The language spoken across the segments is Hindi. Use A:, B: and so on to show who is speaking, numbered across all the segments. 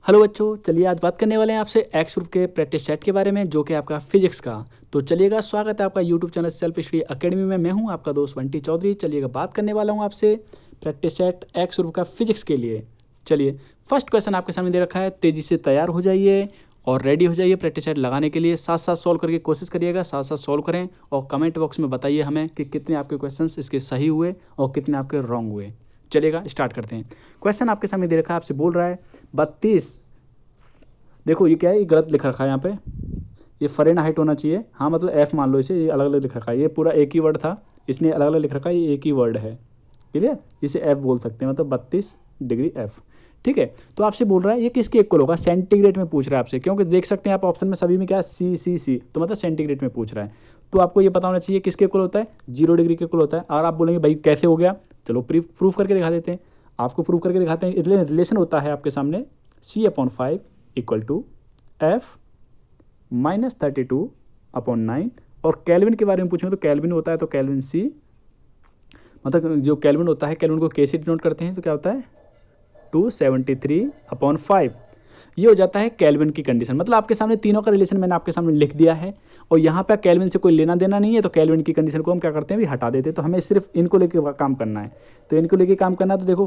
A: हेलो बच्चों, चलिए आज बात करने वाले हैं आपसे एक्स ग्रुप के प्रैक्टिस सेट के बारे में, जो कि आपका फिजिक्स का। तो चलिएगा, स्वागत है आपका YouTube channel self study academy में। मैं हूं आपका दोस्त बंटी चौधरी। चलिएगा, बात करने वाला हूं आपसे प्रैक्टिस सेट एक्स ग्रुप का फिजिक्स के लिए। चलिए, फर्स्ट क्वेश्चन आपके सामने दे रखा है। तेजी से तैयार हो जाइए और रेडी हो जाइए प्रैक्टिस सेट लगाने के लिए। साथ साथ सॉल्व करके कोशिश करिएगा, साथ साथ सॉल्व करें और कमेंट बॉक्स में बताइए हमें कि कितने आपके क्वेश्चन इसके सही हुए और कितने आपके रॉन्ग हुए। चलिएगा, स्टार्ट करते हैं। क्वेश्चन आपके सामने दे रखा है, आपसे बोल रहा है 32। देखो ये क्या है, ये गलत लिख रखा है यहाँ पे, ये फ़ारेनहाइट होना चाहिए। हाँ मतलब एफ मान लो इसे, ये अलग अलग लिख रखा है। ये पूरा एक ही वर्ड था, इसने अलग अलग लिख रखा है, ये एक ही वर्ड है। क्लियर, इसे एफ बोल सकते हैं, मतलब 32 डिग्री एफ। ठीक है, तो आपसे बोल रहा है ये किसके इक्वल होगा, सेंटीग्रेड में पूछ रहा है आपसे, क्योंकि देख सकते हैं आप ऑप्शन में सभी में क्या है, सी, तो मतलब सेंटीग्रेड में पूछ रहा है। तो आपको ये पता होना चाहिए किसके इक्वल होता है, 0 डिग्री के इक्वल होता है। और आप बोलेंगे भाई कैसे हो गया, चलो प्रूफ करके दिखा देते हैं। आपको प्रूफ करके दिखाते हैं। रिलेशन होता है आपके सामने C/5 इक्वल टू F -32/9। और कैल्विन के बारे में पूछेंगे तो कैल्विन होता है तो कैल्विन C, मतलब जो कैल्विन होता है, कैल्विन को कैसे डिनोट करते हैं तो क्या होता है 273/5। ये हो जाता है कैल्विन की कंडीशन। मतलब आपके सामने तीनों का रिलेशन मैंने आपके सामने लिख दिया है और यहाँ पे कैल्विन से कोई लेना देना नहीं है, तो कैल्विन की कंडीशन को हम क्या करते हैं भी हटा देते हैं। तो हमें सिर्फ इनको लेके काम करना है। तो इनको लेके काम करना है, तो देखो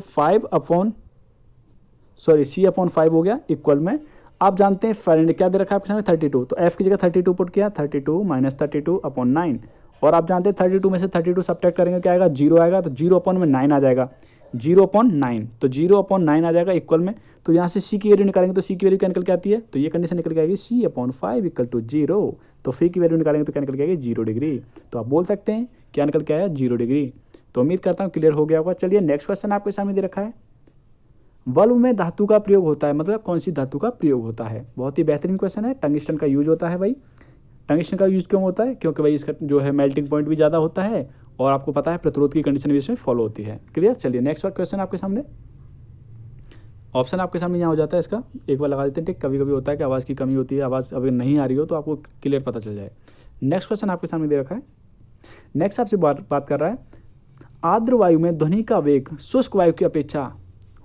A: C/5 हो गया इक्वल में। आप जानते हैं फ़ारेनहाइट क्या दे रखा है आपके सामने 32, तो f की जगह 32 पुट किया, 32 - 32/9। और आप जानते हैं 32 में से 32 सब्ट्रैक्ट करेंगे क्या आएगा, 0 आएगा, तो 0/9 आ जाएगा, 0/9, तो 0/9 आ जाएगा इक्वल में। तो यहाँ से c की वैल्यू निकालेंगे तो c की वैल्यू क्या निकल के आती है, तो ये कंडीशन निकल के आएगी C/5 इक्वल टू 0। तो φ की वैल्यू निकालेंगे तो क्या निकल के आएगी 0 डिग्री। तो आप बोल सकते हैं क्या निकल के आया 0 डिग्री। तो उम्मीद करता हूँ क्लियर हो गया होगा। चलिए नेक्स्ट क्वेश्चन आपके सामने दे रखा है, बल्ब में धातु का प्रयोग होता है, मतलब कौन सी धातु का प्रयोग होता है। बहुत ही बेहतरीन क्वेश्चन है। टंगस्टन का यूज होता है भाई। टंगस्टन का यूज क्यों होता है, क्योंकि भाई इसका जो है मेल्टिंग पॉइंट भी ज़्यादा होता है और आपको पता है प्रतिरोध की कंडीशन भी इसमें फॉलो होती है। क्लियर, चलिए नेक्स्ट क्वेश्चन आपके सामने। ऑप्शन आपके सामने यहाँ हो जाता है, इसका एक बार लगा देते हैं। ठीक, कभी कभी होता है कि आवाज़ की कमी होती है, आवाज़ अगर नहीं आ रही हो तो आपको क्लियर पता चल जाए। नेक्स्ट क्वेश्चन आपके सामने दे रखा है। नेक्स्ट आपसे बात कर रहा है, आर्द्र वायु में ध्वनि का वेग शुष्क वायु की अपेक्षा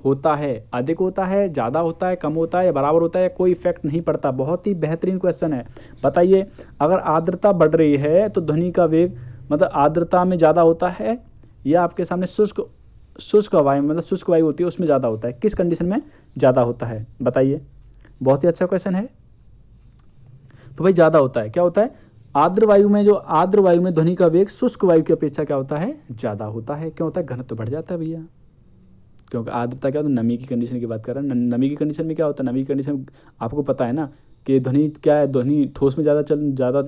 A: होता है, अधिक होता है, ज़्यादा होता है, कम होता है या बराबर होता है, कोई इफेक्ट नहीं पड़ता। बहुत ही बेहतरीन क्वेश्चन है। बताइए, अगर आर्द्रता बढ़ रही है तो ध्वनि का वेग मतलब आर्द्रता में ज़्यादा होता है या आपके सामने शुष्क वायु मतलब शुष्क वायु होती है उसमें ज़्यादा होता है, किस कंडीशन में ज़्यादा होता है बताइए। बहुत ही अच्छा क्वेश्चन है। तो भाई ज़्यादा होता है, क्या होता है, आर्द्र वायु में ध्वनि का वेग शुष्क वायु की अपेक्षा क्या होता है, ज़्यादा होता है। क्यों होता है, घनत्व बढ़ जाता है भैया। क्योंकि आर्द्रता क्या होता है, नमी की कंडीशन की बात कर रहा है। नमी की कंडीशन में क्या होता है, नमी की कंडीशन आपको पता है ना कि ध्वनि क्या है, ध्वनि ठोस में ज़्यादा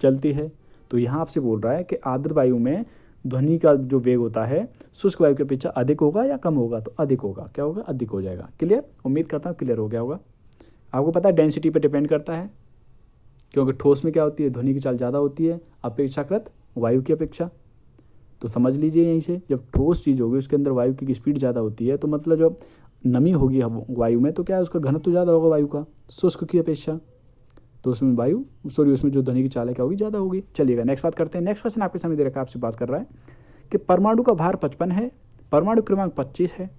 A: चलती है। तो यहाँ आपसे बोल रहा है कि आर्द्र वायु में ध्वनि का जो वेग होता है शुष्क वायु की अपेक्षा अधिक होगा या कम होगा, तो अधिक होगा। क्या होगा, अधिक हो जाएगा। क्लियर, उम्मीद करता हूँ क्लियर हो गया होगा। आपको पता है डेंसिटी पर डिपेंड करता है, क्योंकि ठोस में क्या होती है, ध्वनि की चाल ज़्यादा होती है अपेक्षाकृत वायु की अपेक्षा। तो समझ लीजिए यहीं से, जब ठोस चीज़ होगी उसके अंदर वायु की स्पीड ज़्यादा होती है, तो मतलब जब नमी होगी वायु में तो क्या है, उसका घनत्व ज़्यादा होगा वायु का शुष्क की अपेक्षा। तो उसमें उसमें जो ध्वनि की चाल है क्या होगी, ज़्यादा होगी। चलिएगा नेक्स्ट बात करते हैं। नेक्स्ट क्वेश्चन आपके सामने दे रखा है, आपसे बात कर रहा है कि परमाणु का भार 55 है, परमाणु क्रमांक 25 है।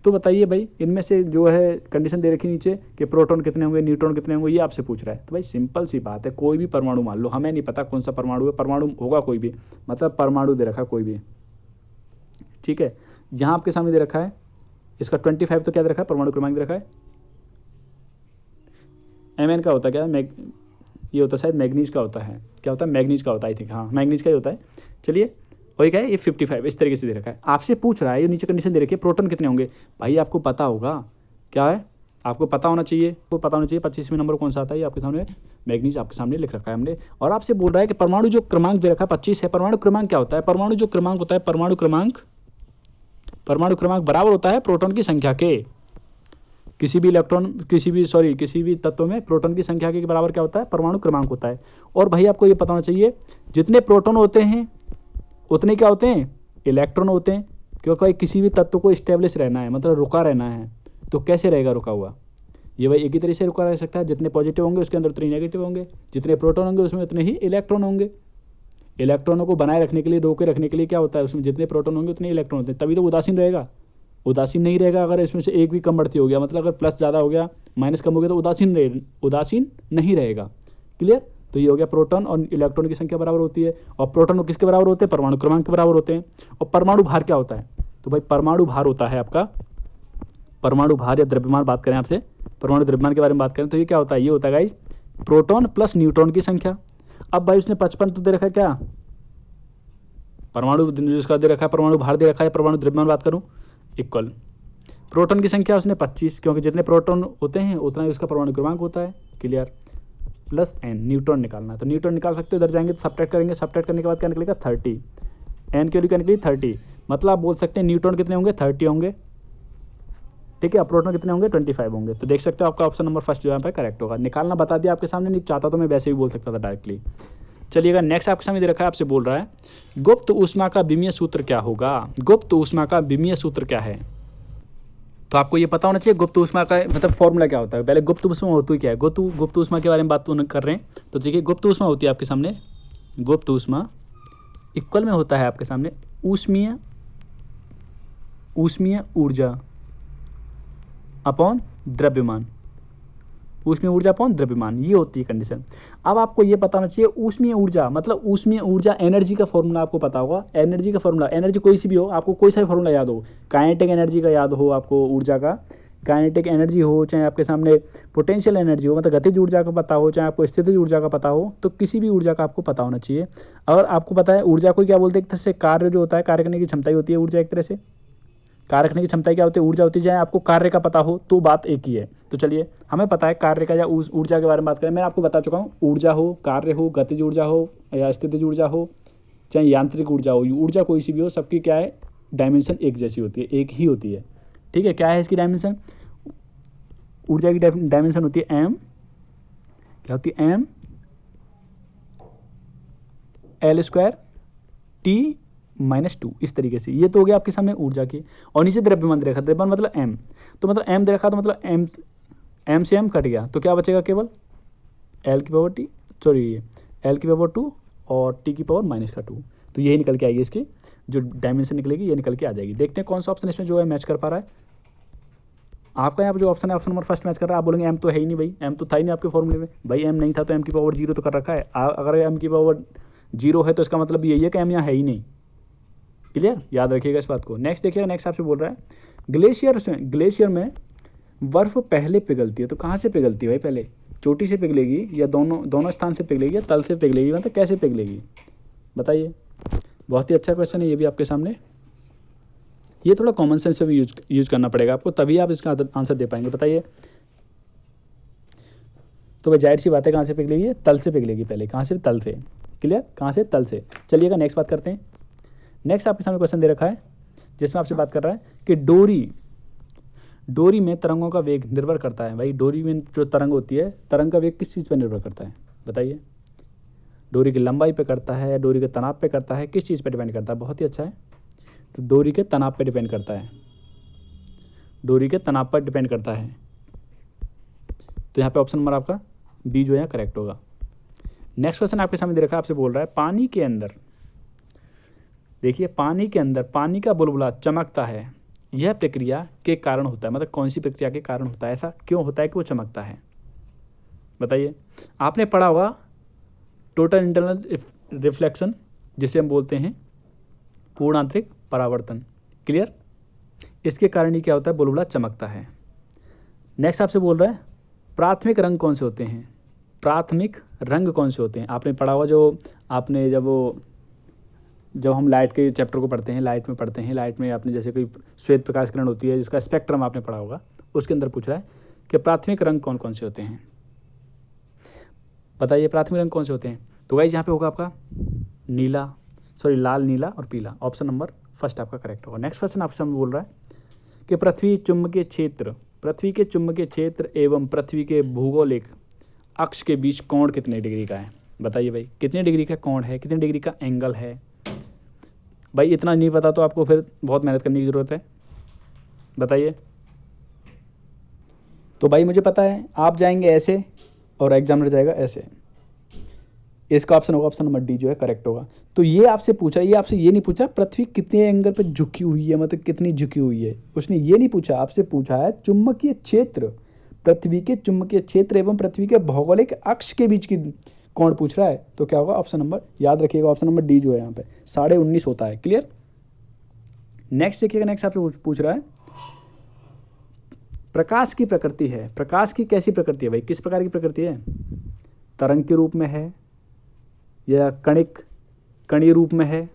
A: तो बताइए भाई, इनमें से जो है कंडीशन दे रखी नीचे कि प्रोटॉन कितने होंगे, न्यूट्रॉन कितने होंगे, ये आपसे पूछ रहा है। तो भाई सिंपल सी बात है, कोई भी परमाणु मान लो, हमें नहीं पता कौन सा परमाणु है, परमाणु होगा कोई भी, मतलब परमाणु दे रखा है कोई भी। ठीक है, यहाँ आपके सामने दे रखा है इसका 25, तो क्या दे रखा है, परमाणु क्रमांक दे रखा है। Mn का होता है क्या, ये होता है शायद मैग्नीज का होता है, क्या होता है, मैग्नीज का होता है आई थिंक, हाँ मैग्नीज का ही होता है। चलिए, वही क्या है, ये 55 इस तरीके से दे रखा है। आपसे पूछ रहा है, ये नीचे कंडीशन दे रखी है, प्रोटॉन कितने होंगे। भाई आपको पता होगा, क्या है, आपको पता होना चाहिए, 25वें नंबर कौन सा आता है, ये आपके सामने मैग्नीज आपके सामने लिख रखा है हमने। और आपसे बोल रहा है कि परमाणु जो क्रमांक दे रखा है 25 है। परमाणु क्रमांक क्या होता है, परमाणु जो क्रमांक होता है, परमाणु क्रमांक बराबर होता है प्रोटॉन की संख्या के। किसी भी तत्व में प्रोटॉन की संख्या के बराबर क्या होता है, परमाणु क्रमांक होता है। और भाई आपको ये पता होना चाहिए, जितने प्रोटॉन होते हैं उतने क्या होते हैं, इलेक्ट्रॉन होते हैं। क्योंकि भाई किसी भी तत्व को स्टेब्लिश रहना है, मतलब रुका रहना है, तो कैसे रहेगा रुका हुआ, ये भाई एक ही तरीके से रुका रह सकता है। जितने पॉजिटिव होंगे उसके अंदर उतने नेगेटिव होंगे, जितने प्रोटॉन होंगे उसमें उतने ही इलेक्ट्रॉन होंगे। इलेक्ट्रॉनों को बनाए रखने के लिए, रोके रखने के लिए क्या होता है, उसमें जितने प्रोटॉन होंगे उतने इलेक्ट्रॉन होते हैं, तभी तो उदासीन रहेगा। उदासीन नहीं रहेगा अगर इसमें से एक भी कम बढ़ती हो गया, मतलब अगर प्लस ज़्यादा हो गया माइनस कम हो गया तो उदासीन नहीं रहेगा। क्लियर। तो ये हो गया प्रोटॉन और इलेक्ट्रॉन की संख्या बराबर होती है, और प्रोटॉन किसके बराबर होते हैं, परमाणु क्रमांक के बराबर होते हैं। और परमाणु भार क्या होता है, तो भाई परमाणु भार होता है आपका, परमाणु भार या द्रव्यमान बात करें आपसे, परमाणु द्रव्यमान के बारे में बात करें तो ये क्या होता है, ये होता है गाइस प्रोटॉन प्लस न्यूट्रॉन की संख्या। अब भाई उसने 55 तो दे रखा है, क्या परमाणु जिसका दे रखा है, परमाणु भार दे रखा है, परमाणु द्रव्यमान बात करूं इक्वल प्रोटॉन की संख्या उसने 25, क्योंकि जितने प्रोटॉन होते हैं उतना ही उसका परमाणु क्रमांक होता है। क्लियर। प्लस एन, न्यूट्रॉन निकालना है तो न्यूट्रॉन निकाल सकते हो, इधर जाएंगे तो सब्ट्रैक्ट करेंगे, सब्ट्रैक्ट करने के बाद क्या निकलेगा 30, एन की वैल्यू क्या निकली 30, मतलब आप बोल सकते हैं न्यूट्रॉन कितने होंगे 30 होंगे, ठीक है। प्रोटॉन कितने होंगे 25 होंगे। तो देख सकते हो आपका ऑप्शन नंबर फर्स्ट जो यहाँ पे करेक्ट होगा। निकालना बता दिया आपके सामने, नहीं चाहता तो मैं वैसे भी बोल सकता था डायरेक्टली। चलिएगा नेक्स्ट आपके सामने दे रखा है, आपसे बोल रहा है गुप्त ऊष्मा का विमीय सूत्र क्या होगा, गुप्त ऊष्मा का विमीय सूत्र क्या है। तो आपको ये पता होना चाहिए गुप्त ऊष्मा का मतलब फॉर्मूला क्या होता है। पहले गुप्त ऊष्मा होती क्या है, गुप्त ऊष्मा के बारे में बात कर रहे हैं। तो देखिए गुप्त ऊष्मा होती है आपके सामने, गुप्त ऊष्मा इक्वल में होता है आपके सामने ऊष्मीय ऊर्जा अपॉन द्रव्यमान, ऊष्मीय ऊर्जा अपॉन द्रव्यमान, ये होती है कंडीशन। अब आपको ये पता होना चाहिए ऊष्मीय ऊर्जा मतलब ऊष्मीय ऊर्जा एनर्जी का फॉर्मूला आपको पता होगा, एनर्जी का फॉर्मूला, एनर्जी कोई सी भी हो, आपको कोई सा भी फॉर्मूला याद हो, काइनेटिक एनर्जी का याद हो आपको, ऊर्जा का काइनेटिक एनर्जी हो, चाहे आपके सामने पोटेंशियल एनर्जी हो मतलब गतिज ऊर्जा का पता हो, चाहे आपको स्थितिज ऊर्जा का पता हो, तो किसी भी ऊर्जा का आपको पता होना चाहिए। अगर आपको पता है ऊर्जा को क्या बोलते हैं, एक तरह से कार्य जो होता है, कार्य करने की क्षमता ही होती है ऊर्जा, एक तरह से कार्य करने की क्षमता क्या होती है, ऊर्जा होती है। चाहे आपको कार्य का पता हो तो बात एक ही है। तो चलिए हमें पता है कार्य का या उस ऊर्जा के बारे में बात करें, मैं आपको बता चुका हूँ, ऊर्जा हो, कार्य हो, गतिज ऊर्जा हो या स्थितिज ऊर्जा हो, चाहे यांत्रिक ऊर्जा हो, ऊर्जा कोई सी भी हो, सबकी क्या है डायमेंशन एक जैसी होती है, एक ही होती है। ठीक है, क्या है इसकी डायमेंशन, ऊर्जा की डायमेंशन होती है एम, क्या होती है एम एल स्क्वायर टी -2, इस तरीके से। ये तो हो गया आपके सामने ऊर्जा की। और नीचे द्रव्यमान दे रखा, द्रव्यमान मतलब एम, तो मतलब एम दे रखा तो मतलब एम से एम कट गया तो क्या बचेगा, केवल एल की पावर टी, सॉरी एल की पावर 2 और टी की पावर -2। तो यही निकल के आएगी, इसकी जो डायमेंशन निकलेगी ये निकल के आ जाएगी। देखते हैं कौन सा ऑप्शन इसमें जो है मैच कर पा रहा है। आपका यहाँ पर जो ऑप्शन है ऑप्शन नंबर फर्स्ट मैच कर रहा है। आप बोलेंगे एम तो है ही नहीं भाई, एम तो था ही नहीं आपके फॉर्मूले में। भाई एम नहीं था तो एम की पावर 0 तो कर रखा है। अगर एम की पावर 0 है तो इसका मतलब यही है कि एम यहाँ है ही नहीं। क्लियर, याद रखिएगा इस बात को। नेक्स्ट देखिएगा, नेक्स्ट आपसे बोल रहा है ग्लेशियर में बर्फ पहले पिघलती है, तो कहाँ से पिघलती है भाई, पहले चोटी से पिघलेगी या दोनों स्थान से पिघलेगी या तल से पिघलेगी, मतलब कैसे पिघलेगी बताइए। बहुत ही अच्छा क्वेश्चन है ये भी आपके सामने। ये थोड़ा कॉमन सेंस पे भी यूज करना पड़ेगा आपको, तभी आप इसका आंसर दे पाएंगे। बताइए तो भाई जाहिर सी बात है कहाँ से पिघलेगी, तल से पिघलेगी पहले, कहाँ से, तल से। क्लियर, कहाँ से, तल से। चलिएगा नेक्स्ट बात करते हैं। नेक्स्ट आपके सामने क्वेश्चन दे रखा है जिसमें आपसे बात कर रहा है कि डोरी में तरंगों का वेग निर्भर करता है। भाई डोरी में जो तरंग होती है, तरंग का वेग किस चीज़ पर निर्भर करता है बताइए। डोरी की लंबाई पे करता है, डोरी के तनाव पे करता है, किस चीज़ पे डिपेंड करता है। बहुत ही अच्छा है, तो डोरी के तनाव पे डिपेंड करता है, डोरी के तनाव पर डिपेंड करता है। तो यहाँ पे ऑप्शन नंबर आपका बी जो है करेक्ट होगा। नेक्स्ट क्वेश्चन आपके सामने दे रखा है, आपसे बोल रहा है पानी के अंदर, देखिए पानी के अंदर पानी का बुलबुला चमकता है, यह प्रक्रिया के कारण होता है, मतलब कौन सी प्रक्रिया के कारण होता है, ऐसा क्यों होता है कि वो चमकता है बताइए। आपने पढ़ा होगा टोटल इंटरनल रिफ्लेक्शन, जिसे हम बोलते हैं पूर्ण आंतरिक परावर्तन। क्लियर, इसके कारण ही क्या होता है, बुलबुला चमकता है। नेक्स्ट आपसे बोल रहा है प्राथमिक रंग कौन से होते हैं, प्राथमिक रंग कौन से होते हैं। आपने पढ़ा हुआ, जो आपने जब हम लाइट के चैप्टर को पढ़ते हैं, लाइट में पढ़ते हैं, लाइट में आपने जैसे कोई श्वेत प्रकाश किरण होती है जिसका स्पेक्ट्रम आपने पढ़ा होगा, उसके अंदर पूछ रहा है कि प्राथमिक रंग कौन कौन से होते हैं। बताइए प्राथमिक रंग कौन से होते हैं। तो गाइस यहाँ पे होगा आपका लाल, नीला और पीला। ऑप्शन नंबर फर्स्ट आपका करेक्ट होगा। नेक्स्ट क्वेश्चन आपसे हम बोल रहा है कि पृथ्वी के चुंबकीय क्षेत्र एवं पृथ्वी के भूगोलिक अक्ष के बीच कोण कितने डिग्री का है। बताइए भाई कितने डिग्री का कोण है, कितने डिग्री का एंगल है। भाई इतना नहीं पता तो आपको फिर बहुत मेहनत करने की ज़रूरत है। बताइए। तो भाई मुझे पता है, आप जाएंगे ऐसे और एग्जामिनर जाएगा ऐसे। इसका ऑप्शन होगा, ऑप्शन नंबर डी जो है करेक्ट होगा। तो ये आपसे पूछा, ये आपसे ये नहीं पूछा पृथ्वी कितने एंगल पर झुकी हुई है, मतलब कितनी झुकी हुई है, उसने ये नहीं पूछा। आपसे पूछा है चुंबकीय क्षेत्र, पृथ्वी के चुंबकीय क्षेत्र एवं पृथ्वी के भौगोलिक अक्ष के बीच की कोण पूछ रहा है। तो क्या होगा, ऑप्शन नंबर, याद रखिएगा ऑप्शन नंबर डी जो है यहाँ पे 19.5 होता है। क्लियर। नेक्स्ट देखिएगा, नेक्स्ट आपसे पूछ रहा है प्रकाश की प्रकृति है, प्रकाश की कैसी प्रकृति है भाई, किस प्रकार की प्रकृति है, तरंग के रूप में है या कणीय रूप में है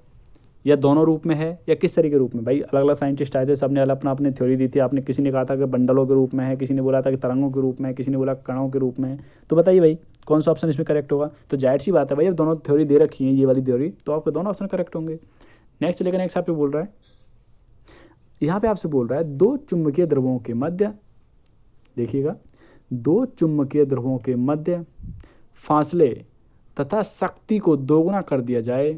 A: या दोनों रूप में है या किस तरीके के रूप में। भाई अलग अलग साइंटिस्ट आए थे, सबने अलग अपना अपनी थ्योरी दी थी। आपने किसी ने कहा था कि बंडलों के रूप में है, किसी ने बोला था कि तरंगों के रूप में है, किसी ने बोला कणों के रूप में है। तो बताइए भाई कौन सा ऑप्शन इसमें करेक्ट होगा। तो जाहिर सी बात है भाई, अब दोनों थ्योरी दे रखी है, ये वाली थ्योरी, तो आपके दोनों ऑप्शन करेक्ट होंगे। नेक्स्ट चलेगा, नेक्स्ट आपसे बोल रहा है, यहाँ पे आपसे बोल रहा है दो चुंबकीय ध्रुवों के मध्य, देखिएगा, दो चुंबकीय ध्रुवों के मध्य फासले तथा शक्ति को दोगुना कर दिया जाए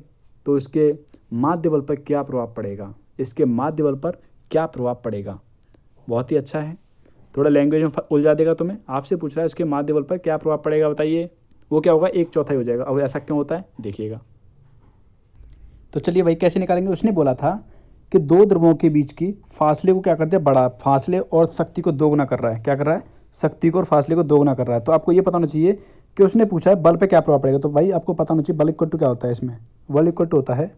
A: तो इसके माध्य बल पर क्या प्रभाव पड़ेगा, इसके माध्य बल पर क्या प्रभाव पड़ेगा। बहुत ही अच्छा है, थोड़ा लैंग्वेज में उलझा देगा तुम्हें। आपसे पूछ रहा है इसके माध्य बल पर क्या प्रभाव पड़ेगा, बताइए। वो क्या होगा, 1/4 हो जाएगा। अब ऐसा क्यों होता है, देखिएगा। तो चलिए भाई कैसे निकालेंगे। उसने बोला था कि दो ध्रुवों के बीच की फासले को क्या कर दिया, बड़ा, फासले और शक्ति को दोगुना कर रहा है। क्या कर रहा है, शक्ति को और फासले को दोगुना कर रहा है। तो आपको ये पता होना चाहिए कि उसने पूछा है बल पे क्या प्रभाव पड़ेगा। तो भाई आपको पता होना चाहिए बल इक्वल टू क्या होता है इसमें, बल इक्वल टू होता है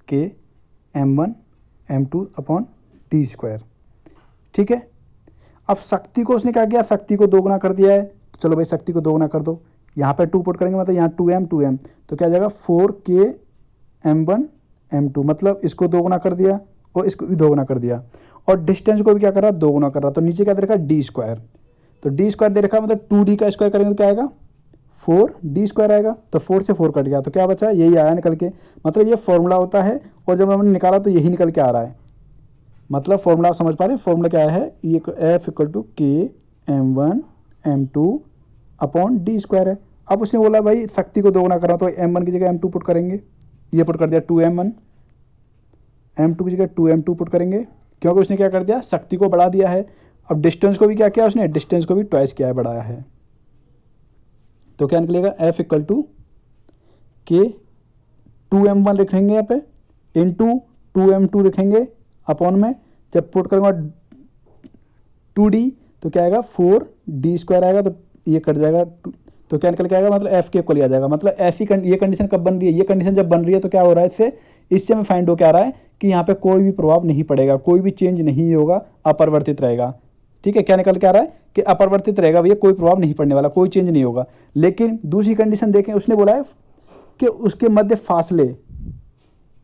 A: के m1 m2 upon T square. ठीक है। अब शक्ति को उसने क्या किया, शक्ति को दोगुना कर दिया है। तो चलो भाई शक्ति को दोगुना कर दो, यहाँ पे 2 पुट करेंगे, मतलब यहाँ 2m तो क्या जाएगा 4k m1 m2, मतलब इसको दोगुना कर दिया और इसको भी दोगुना कर दिया, और डिस्टेंस को भी क्या कर रहा है, दोगुना कर रहा। तो नीचे क्या दे रखा है, डी स्क्वायर। तो डी स्क्वायर दे रखा है, मतलब 2d का स्क्वायर करेंगे तो क्या आएगा, 4d स्क्वायर आएगा। तो 4 से 4 कट गया, तो क्या बचा, यही आया निकल के। मतलब ये फॉर्मूला होता है, और जब हमने निकाला तो यही निकल के आ रहा है। मतलब फॉर्मूला आप समझ पा रहे हैं, फॉर्मूला क्या है, ये एफ इक्वल टू के m1 m2 upon D square है। अब उसने बोला भाई शक्ति को दोगुना करना, तो m1 की जगह m2 पुट करेंगे, ये पुट कर दिया 2m1, m2 की जगह 2m2 पुट करेंगे, क्योंकि उसने क्या कर दिया, शक्ति को बढ़ा दिया है। अब डिस्टेंस को भी क्या किया उसने, डिस्टेंस को भी ट्वाइस किया है, बढ़ाया है। तो क्या निकलेगा, एफ इक्वल टू के 2m1 लिखेंगे यहाँ पे इंटू 2m2 लिखेंगे अपॉन में, जब पुट करूँगा 2d तो क्या आएगा 4d स्क्वायर आएगा, तो ये कट जाएगा, तो क्या निकल के आएगा, मतलब एफ के इक्वल आ जाएगा। मतलब ऐसी ये कंडीशन कब बन रही है, ये कंडीशन जब बन रही है तो क्या हो रहा है, इससे हमें फाइंड हो क्या आ रहा है कि यहाँ पे कोई भी प्रभाव नहीं पड़ेगा, कोई भी चेंज नहीं होगा, अपरिवर्तित रहेगा। ठीक है, क्या निकल के आ रहा है कि अपरिवर्तित रहेगा भैया, कोई प्रभाव नहीं पड़ने वाला, कोई चेंज नहीं होगा। लेकिन दूसरी कंडीशन देखें, उसने बोला है कि उसके मध्य फासले,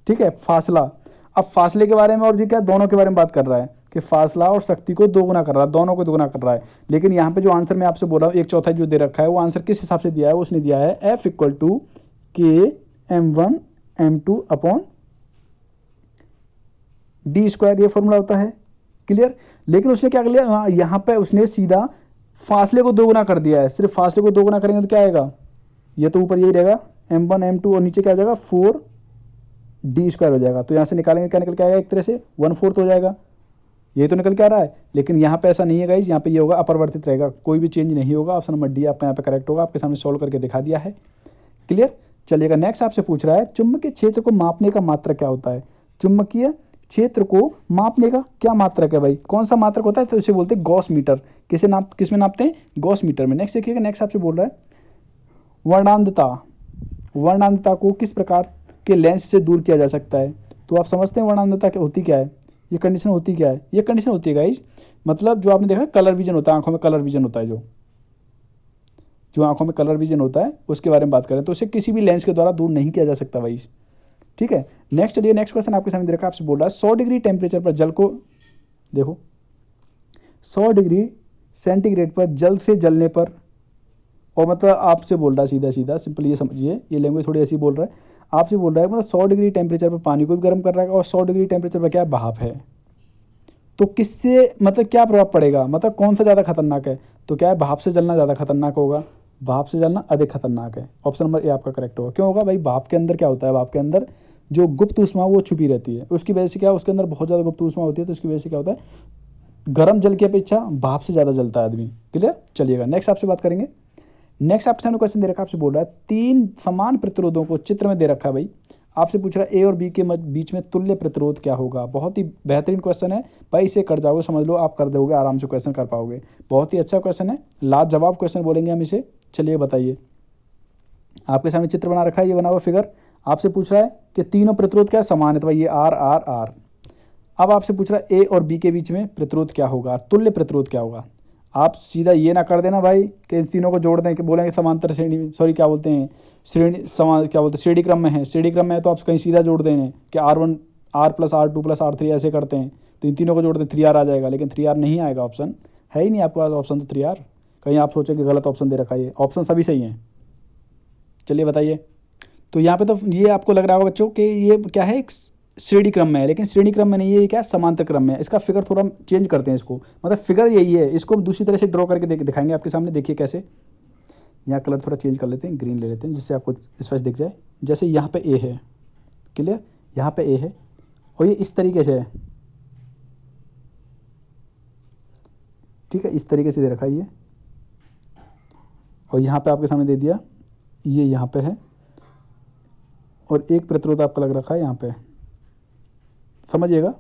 A: ठीक है, फासला। अब फासले के बारे में और जी क्या, दोनों के बारे में बात कर रहा है कि फासला और शक्ति को दोगुना कर रहा है, दोनों को दोगुना कर रहा है। लेकिन यहाँ पे जो आंसर मैं आपसे बोल रहा हूँ 1/4 जो दे रखा है, वो आंसर किस हिसाब से दिया है, उसने दिया है एफ इक्वल टू के m1 m2 upon D square, ये फॉर्मूला होता है। क्लियर। लेकिन उसने क्या कर लिया, यहाँ पे उसने सीधा फासले को दोगुना कर दिया है। सिर्फ फासले को दोगुना करेंगे तो क्या आएगा, ये तो ऊपर यही रहेगा m1 m2 और नीचे क्या आ जाएगा 4d स्क्वायर हो जाएगा। तो यहाँ से निकालेंगे, क्या निकल के आएगा, एक तरह से 1/4 हो जाएगा, ये तो निकल के आ रहा है। लेकिन यहाँ पे ऐसा नहीं है गाइस, यहाँ पे ये होगा अपरिवर्तित रहेगा, कोई भी चेंज नहीं होगा। ऑप्शन नंबर डी आपका यहाँ पे करेक्ट होगा, आपके सामने सॉल्व करके दिखा दिया है। क्लियर। चलिएगा, नेक्स्ट आपसे पूछ रहा है चुंबकीय क्षेत्र को मापने का मात्रक क्या होता है। चुंबकीय क्षेत्र को मापने का क्या मात्रक है भाई, कौन सा मात्रक होता है, तो इसे बोलते हैं गॉस मीटर। किस में नापते हैं, गॉस मीटर में। नेक्स्ट देखिएगा, नेक्स्ट आपसे बोल रहा है वर्णांधता को किस प्रकार के लेंस से दूर किया जा सकता है। तो आप समझते हैं वर्णांधता क्या होती, क्या है, ये कंडीशन होती क्या है, ये कंडीशन होती है गाइस, मतलब जो आपने देखा कलर विजन होता है, आंखों में कलर विजन होता है, जो आंखों में कलर विजन होता है उसके बारे में बात करें, तो उसे किसी भी लेंस के द्वारा दूर नहीं किया जा सकता भाई। ठीक है। नेक्स्ट चलिए, नेक्स्ट क्वेश्चन आपके सामने देखा, आपसे बोल रहा है 100 डिग्री टेम्परेचर पर जल को, देखो 100 डिग्री सेंटीग्रेड पर जल से जलने पर, और मतलब आपसे बोल रहा है सीधा सीधा सिंपल, ये समझिए, ये लैंग्वेज थोड़ी ऐसी बोल रहा है, आपसे बोल रहा है मतलब 100 डिग्री टेम्परेचर पर पानी को भी गर्म कर रहा है, और 100 डिग्री टेम्परेचर पर क्या है, भाप है। तो किससे मतलब क्या प्रभाव पड़ेगा, मतलब कौन सा ज़्यादा खतरनाक है, तो क्या है, भाप से जलना ज़्यादा खतरनाक होगा, भाप से जलना अधिक खतरनाक है। ऑप्शन नंबर ए आपका करेक्ट होगा। क्यों होगा भाई, भाप के अंदर क्या होता है, भाप के अंदर जो गुप्त ऊष्मा वो छुपी रहती है, उसकी वजह से क्या, उसके अंदर बहुत ज़्यादा गुप्त ऊष्मा होती है, तो उसकी वजह से क्या होता है, गर्म जल की अपेक्षा भाप से ज़्यादा जलता है आदमी। क्लियर। चलिएगा, नेक्स्ट आपसे बात करेंगे, नेक्स्ट आपके सामने क्वेश्चन दे रखा है, आपसे बोल रहा है 3 समान प्रतिरोधों को चित्र में दे रखा है भाई, आपसे पूछ रहा है ए और बी के बीच में तुल्य प्रतिरोध क्या होगा। बहुत ही बेहतरीन क्वेश्चन है भाई, इसे कर जाओगे समझ लो, आप कर दोगे आराम से, क्वेश्चन कर पाओगे। बहुत ही अच्छा क्वेश्चन है, लाजवाब क्वेश्चन बोलेंगे हम इसे। चलिए बताइए, आपके सामने चित्र बना रखा है, ये बना हुआ फिगर। आपसे पूछ रहा है कि तीनों प्रतिरोध क्या समान है, तो भाई ये आर आर आर। अब आपसे पूछ रहा है ए और बी के बीच में प्रतिरोध क्या होगा, तुल्य प्रतिरोध क्या होगा। आप सीधा ये ना कर देना भाई कि इन तीनों को जोड़ दें कि बोलेंगे समांतर श्रेणी, सॉरी क्या बोलते हैं, श्रेणी समान, क्या बोलते हैं, श्रेणी क्रम में है। श्रेणी क्रम में है तो आप कहीं सीधा जोड़ देंगे कि R1 R plus R2 plus R3 ऐसे करते हैं, तो इन तीनों को जोड़ दें 3R आ जाएगा, लेकिन 3R नहीं आएगा, ऑप्शन है ही नहीं आपके पास ऑप्शन, तो 3R कहीं आप सोचें कि गलत ऑप्शन दे रखा है, ऑप्शन सभी सही हैं। चलिए बताइए, तो यहाँ पे तो ये आपको लग रहा होगा बच्चों कि ये क्या है, एक श्रेणी क्रम में है, लेकिन श्रेणी क्रम में नहीं है, ये क्या समांतर क्रम में है। इसका फिगर थोड़ा चेंज करते हैं इसको, मतलब फिगर यही है, इसको हम दूसरी तरह से ड्रॉ करके दिखाएंगे आपके सामने। देखिए कैसे, यहाँ कलर थोड़ा चेंज कर लेते हैं, ग्रीन ले लेते हैं जिससे आपको स्पष्ट दिख जाए। जैसे यहाँ पे ए है, क्लियर, यहाँ पे ए है और ये इस तरीके से है, ठीक है, इस तरीके से दे रखा है ये, और यहाँ पे आपके सामने दे दिया ये यहाँ पे है, और एक प्रतिरोध आपका लग रखा है यहाँ पे, समझिएगा।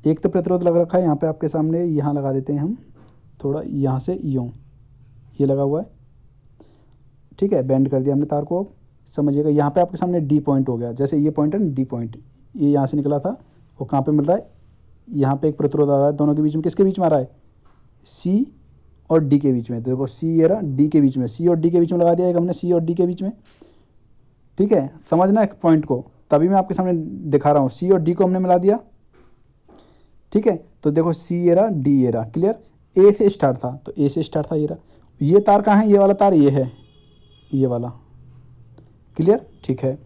A: एक तो प्रतिरोध लग रखा है यहाँ पे आपके सामने, यहाँ लगा देते हैं हम थोड़ा, यहाँ से यूँ ये लगा हुआ है, ठीक है, बेंड कर दिया हमने तार को। समझिएगा यहाँ पे आपके सामने डी पॉइंट हो गया, जैसे ये पॉइंट है ना, डी पॉइंट, ये यहाँ से निकला था, वो कहाँ पे मिल रहा है, यहाँ पे एक प्रतिरोध आ रहा है, दोनों के बीच में, किसके बीच में आ रहा है, सी और डी के बीच में। तो देखो सी ये रहा, डी के बीच में, सी और डी के बीच में लगा दिया एक हमने, सी और डी के बीच में, ठीक है, समझना एक पॉइंट को, तभी मैं आपके सामने दिखा रहा हूँ। सी और डी को हमने मिला दिया, ठीक है, तो देखो सी ये रहा, डी ये रहा, क्लियर। ए से स्टार्ट था, तो ए से स्टार्ट था, ये रहा, ये तार कहाँ है, ये वाला तार ये है, ये वाला, क्लियर, ठीक है।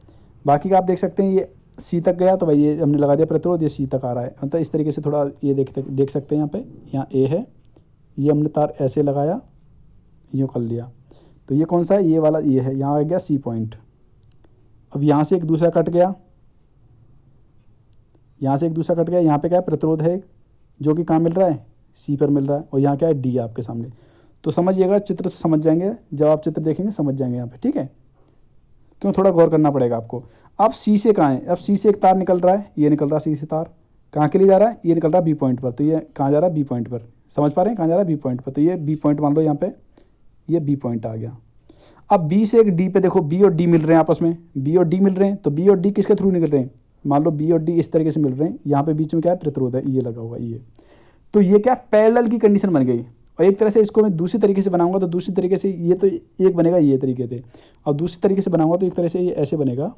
A: बाकी का आप देख सकते हैं, ये सी तक गया, तो भाई ये हमने लगा दिया प्रतिरोध, ये सी तक आ रहा है, मतलब इस तरीके से थोड़ा ये देख सकते हैं। यहाँ पे यहाँ ए है, ये हमने तार ऐसे लगाया, यूँ कर लिया, तो ये कौन सा है, ये वाला ये है, यहाँ आ गया सी पॉइंट। अब यहाँ से एक दूसरा कट गया, यहाँ से एक दूसरा कट गया, यहाँ पे क्या है, प्रतिरोध है जो कि कहाँ मिल रहा है, सी पर मिल रहा है, और यहाँ क्या है, डी आपके सामने। तो समझिएगा, चित्र से समझ जाएंगे, जब आप चित्र देखेंगे समझ जाएंगे यहाँ पे, ठीक है, क्यों थोड़ा गौर करना पड़ेगा आपको। अब सी से कहाँ है, अब सी से एक तार निकल रहा है, ये निकल रहा है सी से तार, कहाँ के लिए जा रहा है, ये निकल रहा है बी पॉइंट पर, तो ये कहाँ जा रहा है, बी पॉइंट पर, समझ पा रहे हैं कहाँ जा रहा है, बी पॉइंट पर, तो ये बी पॉइंट मान लो यहाँ पे, ये बी पॉइंट आ गया। अब बी से एक डी पे देखो, बी और डी मिल रहे हैं आपस में, बी और डी मिल रहे हैं, तो बी और डी किसके थ्रू निकल रहे हैं, मान लो बी और डी इस तरीके से मिल रहे हैं, यहाँ पे बीच में क्या है, प्रतिरोध है, ये लगा हुआ ये, तो ये क्या पैरेलल की कंडीशन बन गई। और एक तरह से इसको मैं दूसरी तरीके से बनाऊंगा, तो दूसरी तरीके से ये तो एक बनेगा ये तरीके से, और दूसरी तरीके से बनाऊंगा तो एक तरह से ये ऐसे बनेगा,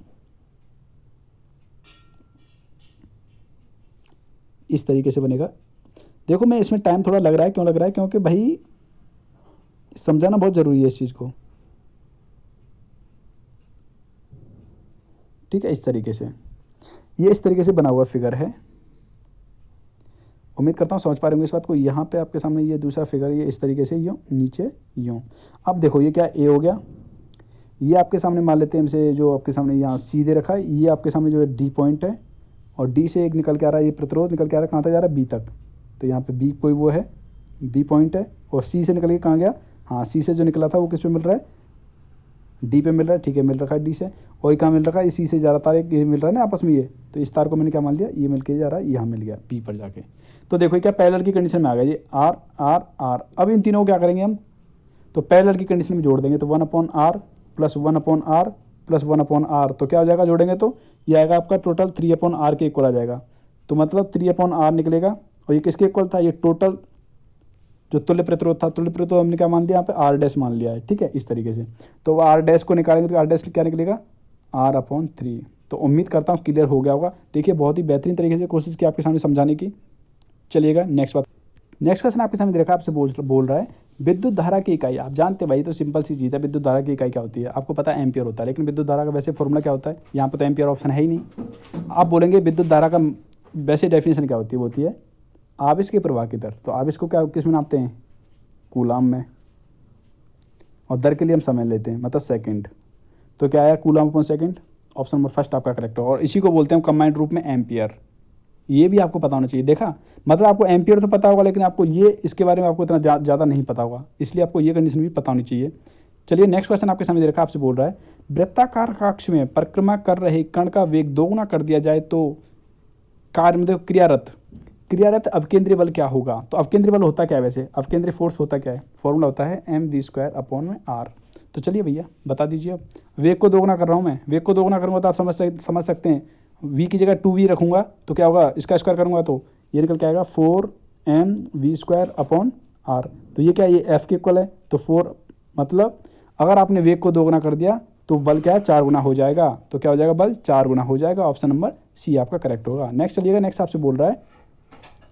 A: इस तरीके से बनेगा। देखो मैं इसमें टाइम थोड़ा लग रहा है, क्यों लग रहा है, क्योंकि भाई समझाना बहुत जरूरी है इस चीज को, ठीक है। इस तरीके से ये इस तरीके से बना हुआ फिगर है, उम्मीद करता हूँ समझ पा रहे होंगे इस बात को। यहाँ पे आपके सामने ये दूसरा फिगर, ये इस तरीके से यूँ नीचे यूँ। अब देखो ये क्या ए हो गया, ये आपके सामने मान लेते हैं हमसे, जो आपके सामने यहाँ सी दे रखा है, ये आपके सामने जो है डी पॉइंट है, और डी से एक निकल के आ रहा है, ये प्रतिरोध निकल के आ रहा है, कहाँ तक जा रहा है, बी तक, तो यहाँ पे बी कोई वो है, बी पॉइंट है, और सी से निकल के कहाँ गया, हाँ सी से जो निकला था वो किस पे मिल रहा है, डी पे मिल रहा है, ठीक है, मिल रखा है डी से, और ये कहाँ मिल रखा है, इसी से जा रहा तार, ये मिल रहा है ना आपस में ये, तो इस तार को मैंने क्या मान लिया, ये मिल के जा रहा है, यहाँ मिल गया बी पर जाके। तो देखो क्या पैरेलल की कंडीशन में आ गया ये आर आर आर। अब इन तीनों को क्या करेंगे हम, तो पैरेलल की कंडीशन में जोड़ देंगे, तो 1/r plus 1/r plus 1/r, तो क्या हो जाएगा जोड़ेंगे, तो ये आएगा आपका टोटल 3/r के इक्वल आ जाएगा। तो मतलब 3/r निकलेगा, और ये किसके इक्वल था, ये टोटल जो तुल्य प्रतिरोध था, तुल्य प्रतिरोध हमने क्या मान लिया, यहाँ पे आर डैश मान लिया है, ठीक है, इस तरीके से। तो आर डैश को निकालेंगे तो आर डैश क्या निकलेगा, r/3। तो उम्मीद करता हूँ क्लियर हो गया होगा। देखिए बहुत ही बेहतरीन तरीके से कोशिश की आपके सामने समझाने की। चलिएगा नेक्स्ट बात, नेक्स्ट क्वेश्चन आपके सामने देखा, आपसे बोल रहा है विद्युत धारा की इकाई। आप जानते हैं भाई, तो सिंपल सी चीज़ है, विद्युत धारा की इकाई क्या होती है, आपको पता है एम्पियर होता है, लेकिन विद्युत धारा का वैसे फॉर्मूला क्या होता है, यहाँ पर तो एम्पियर ऑप्शन है ही नहीं। आप बोलेंगे विद्युत धारा का वैसे डेफिनेशन क्या होती है, वो होती है आवेश के प्रवाह की दर। तो आवेश को क्या किस में नापते हैं, कूलाम में, और दर के लिए हम समय लेते हैं, मतलब सेकंड। तो क्या आया, coulomb upon second, option number first आपका करेक्ट हो, और इसी को बोलते हैं हम कंबाइंड रूप में एम्पियर। ये भी आपको पता होना चाहिए। देखा, मतलब आपको एम्पियर तो पता होगा, लेकिन आपको ये इसके बारे में आपको इतना ज़्यादा नहीं पता होगा, इसलिए आपको ये कंडीशन भी पता होनी चाहिए। चलिए नेक्स्ट क्वेश्चन आपके सामने देखा, आपसे बोल रहा है वृत्ताकार कक्ष में परिक्रमा कर रहे कण का वेग दोगुना कर दिया जाए तो कार्य में क्रियारत अवकेंद्रीय बल क्या होगा। तो अवकेंद्रीय बल होता क्या है, वैसे अवकेंद्रीय फोर्स होता क्या है, फॉर्मूला होता है mv²/r। तो चलिए भैया बता दीजिए। अब वेग को दोगुना कर रहा हूँ मैं, वेग को दोगुना करूँगा तो आप समझ सकते हैं, v की जगह 2v रखूँगा तो क्या होगा, इसका स्क्वायर करूँगा तो ये निकल के आएगा 4mv²/r। तो ये क्या है, ये f के इक्वल है, तो 4 मतलब अगर आपने वेग को दोगुना कर दिया तो बल क्या है, 4 गुना हो जाएगा। तो क्या हो जाएगा, बल 4 गुना हो जाएगा। ऑप्शन नंबर सी आपका करेक्ट होगा। नेक्स्ट चलिएगा, नेक्स्ट आपसे बोल रहा है,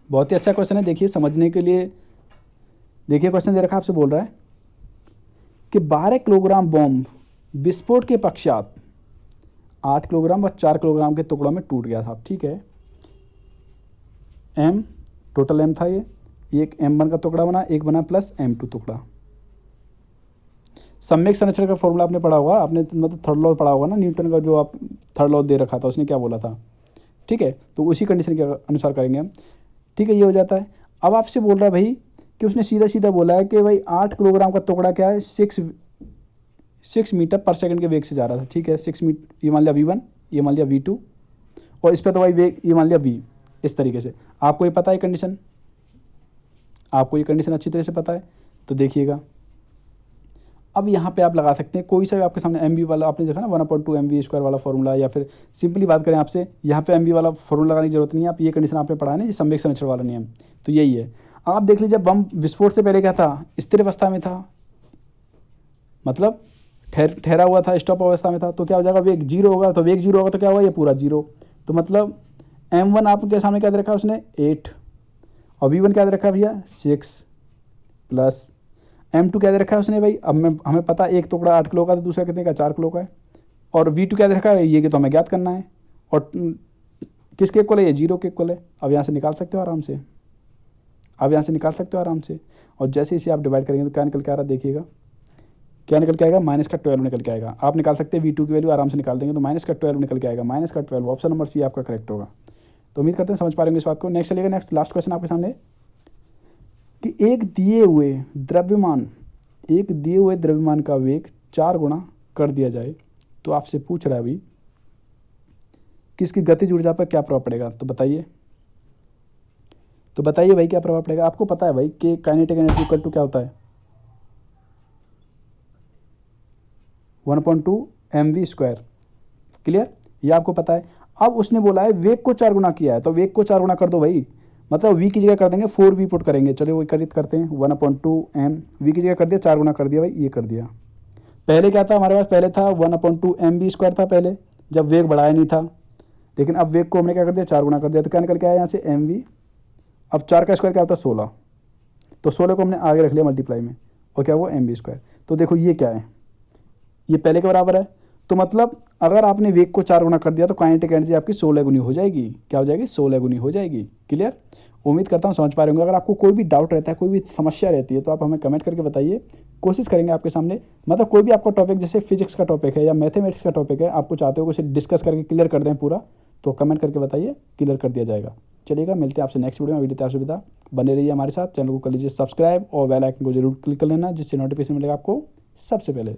A: बहुत ही अच्छा क्वेश्चन है, देखिए समझने के लिए। देखिए क्वेश्चन दे रखा, आपसे बोल रहा है कि 12 किलोग्राम बॉम्ब विस्फोट के पश्चात 8 किलोग्राम और 4 किलोग्राम के टुकड़ों में टूट गया था। ठीक है, m टोटल m था, ये एक m1 का टुकड़ा बना, एक बना प्लस m2 टुकड़ा। सम्यक संरक्षण का फॉर्मूला आपने पढ़ा होगा, आपने मतलब थर्ड लॉ पढ़ा होगा ना, न्यूटन का जो आप थर्ड लॉ दे रखा था, उसने क्या बोला था। ठीक है, तो उसी कंडीशन के अनुसार करेंगे हम। ठीक है, ये हो जाता है। अब आपसे बोल रहा है भाई कि उसने सीधा सीधा बोला है कि भाई 8 किलोग्राम का टुकड़ा क्या है, 6 मीटर पर सेकंड के वेग से जा रहा था। ठीक है, 6 मीटर, ये मान लिया v1, ये मान लिया v2, और इस पर तो भाई वेग ये मान लिया v। इस तरीके से आपको ये पता है कंडीशन, आपको ये कंडीशन अच्छी तरह से पता है। तो देखिएगा, अब यहाँ पे आप लगा सकते हैं कोई सा भी आपके सामने mv वाला, आपने देखा ना 1/2 mv² वाला फॉर्मूला, या फिर सिंपली बात करें आपसे, यहाँ पे mv वाला फॉर्मूला लगाने की जरूरत नहीं है। आप ये कंडीशन आपने पढ़ा है ना, ये सम्यक संरक्षण वाला नियम, तो यही है। आप देख लीजिए, बम विस्फोट से पहले क्या था, स्थिर अवस्था में था, मतलब ठहरा हुआ था, स्टॉप अवस्था में था। तो क्या हो जाएगा, वेग 0 होगा, तो वेग 0 होगा तो क्या होगा, ये पूरा 0। तो मतलब m1 आपके सामने क्या दे रखा है उसने, 8, और v1 क्या दे रखा है भैया, 6, प्लस m2 क्या दे रखा है उसने भाई, अब हमें पता है एक टुकड़ा 8 किलो का, तो दूसरा कितने का, 4 किलो का है। और v2 क्या दे रखा है, ये तो हमें ज्ञात करना है, और किसके इक्वल है, ये 0 के इक्वल है। अब यहाँ से निकाल सकते हो आराम से, अब यहाँ से निकाल सकते हो आराम से। और जैसे इसे आप डिवाइड करेंगे तो क्या निकल के आ रहा है, देखिएगा क्या निकल के आएगा, -12 निकल के आएगा। आप निकाल सकते हैं v2 की वैल्यू, आराम से निकाल देंगे तो -12 निकल के आएगा, -12। ऑप्शन नंबर सी आपका करेक्ट होगा। तो उम्मीद करते हैं समझ पा रहे होंगे इस बात को। नेक्स्ट चलिएगा, नेक्स्ट लास्ट क्वेश्चन आपके सामने, कि एक दिए हुए द्रव्यमान का वेग 4 गुना कर दिया जाए, तो आपसे पूछ रहा है भाई कि इसकी गतिज ऊर्जा पर क्या प्रभाव पड़ेगा। तो बताइए भाई क्या प्रभाव पड़ेगा। आपको पता है भाई कि काइनेटिक एनर्जी इक्वल टू क्या होता है, 1/2 mv²। क्लियर, ये आपको पता है। अब उसने बोला है वेग को 4 गुना किया है, तो वेग को 4 गुना कर दो भाई, मतलब v की जगह कर देंगे 4v पुट करेंगे। चलिए वो करते हैं, 1/2 m, v की जगह कर दिया 4 गुना कर दिया भाई, ये कर दिया। पहले क्या था हमारे पास, पहले था 1/2 mv² था पहले, जब वेग बढ़ाया नहीं था। लेकिन अब वेग को हमने क्या कर दिया, 4 गुना कर दिया, तो क्या निकल के आया यहाँ से mv। अब 4 का स्क्वायर क्या होता है, 16, तो 16 को हमने आगे रख लिया मल्टीप्लाई में, और क्या हुआ mv²। तो देखो ये क्या है, ये पहले के बराबर है। तो मतलब अगर आपने वेग को 4 गुना कर दिया तो काइनेटिक एनर्जी आपकी 16 गुनी हो जाएगी। क्या हो जाएगी, 16 गुनी हो जाएगी। क्लियर, उम्मीद करता हूँ समझ पा रहे होंगे। अगर आपको कोई भी डाउट रहता है, कोई भी समस्या रहती है, तो आप हमें कमेंट करके बताइए, कोशिश करेंगे आपके सामने, मतलब कोई भी आपका टॉपिक, जैसे फिजिक्स का टॉपिक है या मैथमेटिक्स का टॉपिक है, आपको चाहते हो उसे डिस्कस करके क्लियर कर दें पूरा, तो कमेंट करके बताइए, क्लियर कर दिया जाएगा। चलिएगा, मिलते हैं आपसे नेक्स्ट वीडियो में। वीडियो आपसे विदा, बने रहिए हमारे साथ, चैनल को कर लीजिए सब्सक्राइब और बेल आइकन को जरूर क्लिक कर लेना, जिससे नोटिफिकेशन मिलेगा आपको सबसे पहले।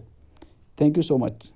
A: Thank you so much.